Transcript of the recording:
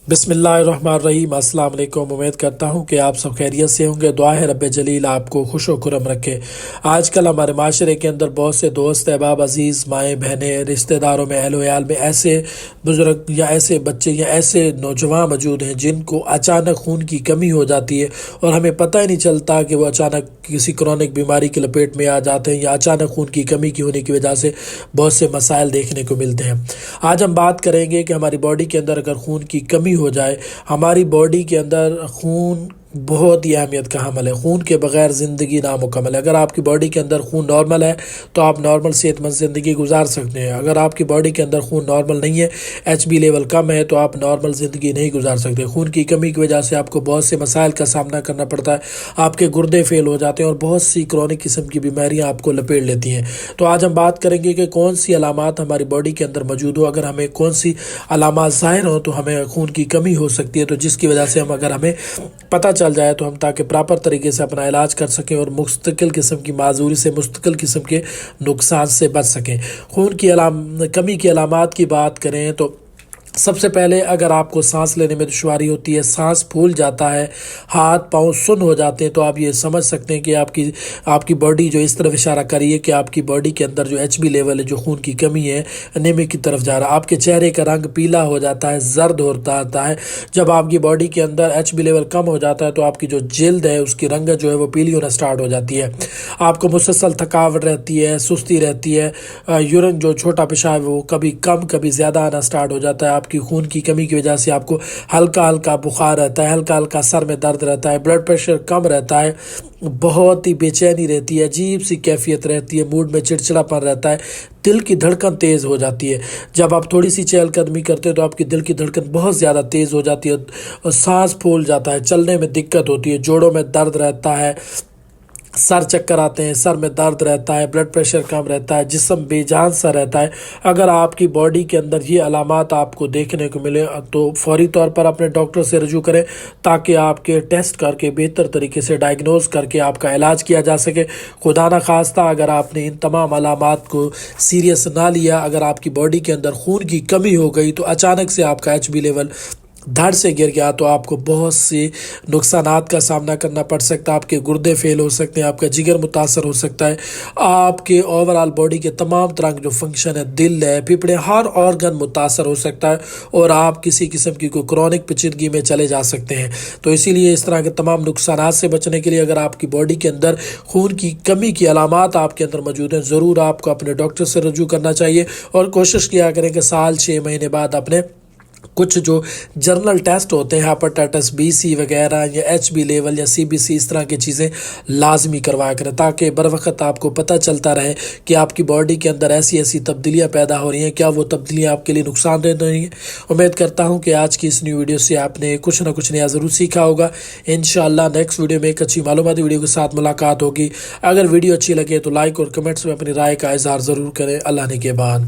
بسم اللہ الرحمن الرحیم۔ السلام علیکم۔ امید کرتا ہوں کہ آپ سب خیریت سے ہوں گے۔ دعا ہے رب جلیل آپ کو خوش و خرم رکھے۔ آج کل ہمارے معاشرے کے اندر بہت سے دوست احباب عزیز مائیں بہنیں رشتہ داروں میں اہل و عیال میں ایسے بزرگ یا ایسے بچے یا ایسے نوجوان موجود ہیں جن کو اچانک خون کی کمی ہو جاتی ہے اور ہمیں پتہ ہی نہیں چلتا کہ وہ اچانک کسی کرونک بیماری کی لپیٹ میں آ جاتے ہیں یا اچانک خون کی کمی کی ہونے کی وجہ سے بہت سے مسائل دیکھنے کو ملتے ہیں۔ آج ہم بات کریں گے کہ ہماری باڈی کے اندر اگر خون کی کمی ہو جائے، ہماری باڈی کے اندر خون بہت ہی اہمیت کا حامل ہے۔ خون کے بغیر زندگی نامکمل ہے۔ اگر آپ کی باڈی کے اندر خون نارمل ہے تو آپ نارمل صحت مند زندگی گزار سکتے ہیں۔ اگر آپ کی باڈی کے اندر خون نارمل نہیں ہے، ایچ بی لیول کم ہے، تو آپ نارمل زندگی نہیں گزار سکتے۔ خون کی کمی کی وجہ سے آپ کو بہت سے مسائل کا سامنا کرنا پڑتا ہے۔ آپ کے گردے فیل ہو جاتے ہیں اور بہت سی کرونک قسم کی بیماریاں آپ کو لپیٹ لیتی ہیں۔ تو آج ہم بات کریں گے کہ کون سی علامات ہماری باڈی کے اندر موجود ہو، اگر ہمیں کون سی علامات ظاہر ہوں تو ہمیں خون کی کمی ہو سکتی ہے، تو جس کی وجہ سے اگر ہمیں پتہ چل جائے تو ہم تاکہ پراپر طریقے سے اپنا علاج کر سکیں اور مستقل قسم کی معذوری سے، مستقل قسم کے نقصان سے بچ سکیں۔ خون کی کمی کی علامات کی بات کریں تو سب سے پہلے اگر آپ کو سانس لینے میں دشواری ہوتی ہے، سانس پھول جاتا ہے، ہاتھ پاؤں سن ہو جاتے ہیں، تو آپ یہ سمجھ سکتے ہیں کہ آپ کی باڈی جو اس طرف اشارہ کری ہے کہ آپ کی باڈی کے اندر جو ایچ بی لیول ہے، جو خون کی کمی ہے، انیمک کی طرف جا رہا ہے۔ آپ کے چہرے کا رنگ پیلا ہو جاتا ہے، زرد ہوتا ہے۔ جب آپ کی باڈی کے اندر ایچ بی لیول کم ہو جاتا ہے تو آپ کی جو جلد ہے اس کی رنگت جو ہے وہ پیلی ہونا سٹارٹ ہو جاتی ہے۔ آپ کو مسلسل تھکاوٹ رہتی ہے، سستی رہتی ہے، یورین جو چھوٹا پیشاب ہے وہ کبھی کم کبھی زیادہ آنا سٹارٹ ہو جاتا ہے۔ آپ کی خون کی کمی کی وجہ سے آپ کو ہلکا ہلکا بخار رہتا ہے، ہلکا ہلکا سر میں درد رہتا ہے، بلڈ پریشر کم رہتا ہے، بہت ہی بے چینی رہتی ہے، عجیب سی کیفیت رہتی ہے، موڈ میں چڑچڑا پن رہتا ہے، دل کی دھڑکن تیز ہو جاتی ہے۔ جب آپ تھوڑی سی چہل قدمی کرتے ہیں تو آپ کی دل کی دھڑکن بہت زیادہ تیز ہو جاتی ہے اور سانس پھول جاتا ہے، چلنے میں دقت ہوتی ہے، جوڑوں میں درد رہتا ہے، سر چکر آتے ہیں، سر میں درد رہتا ہے، بلڈ پریشر کم رہتا ہے، جسم بے جان سا رہتا ہے۔ اگر آپ کی باڈی کے اندر یہ علامات آپ کو دیکھنے کو ملے تو فوری طور پر اپنے ڈاکٹر سے رجوع کریں تاکہ آپ کے ٹیسٹ کر کے بہتر طریقے سے ڈائگنوز کر کے آپ کا علاج کیا جا سکے۔ خدا نخواستہ اگر آپ نے ان تمام علامات کو سیریس نہ لیا، اگر آپ کی باڈی کے اندر خون کی کمی ہو گئی تو اچانک سے آپ کا ایچ بی لیول دھڑ سے گر گیا تو آپ کو بہت سی نقصانات کا سامنا کرنا پڑ سکتا ہے۔ آپ کے گردے فیل ہو سکتے ہیں، آپ کا جگر متاثر ہو سکتا ہے، آپ کے اوورآل باڈی کے تمام طرح کے جو فنکشن ہے، دل ہے، پھیپھڑے، ہر آرگن متاثر ہو سکتا ہے اور آپ کسی قسم کی کوئی کرونک پیچیدگی میں چلے جا سکتے ہیں۔ تو اسی لیے اس طرح کے تمام نقصانات سے بچنے کے لیے اگر آپ کی باڈی کے اندر خون کی کمی کی علامات آپ کے اندر موجود ہیں، ضرور آپ کو اپنے ڈاکٹر سے رجوع کرنا چاہیے اور کوشش کیا کریں کہ سال 6 مہینے بعد اپنے کچھ جو جرنل ٹیسٹ ہوتے ہیں، ہیپاٹائٹس بی سی وغیرہ یا ایچ بی لیول یا سی بی سی، اس طرح کی چیزیں لازمی کروایا کریں تاکہ بر وقت آپ کو پتہ چلتا رہے کہ آپ کی باڈی کے اندر ایسی تبدیلیاں پیدا ہو رہی ہیں، کیا وہ تبدیلیاں آپ کے لیے نقصان دہ نہیں ہیں۔ امید کرتا ہوں کہ آج کی اس نیو ویڈیو سے آپ نے کچھ نہ کچھ نیا ضرور سیکھا ہوگا۔ انشاءاللہ نیکسٹ ویڈیو میں ایک اچھی معلوماتی ویڈیو کے ساتھ ملاقات ہوگی۔ اگر ویڈیو اچھی لگے تو لائک اور کمنٹس میں اپنی رائے کا اظہار ضرور کریں۔ اللہ نگہبان۔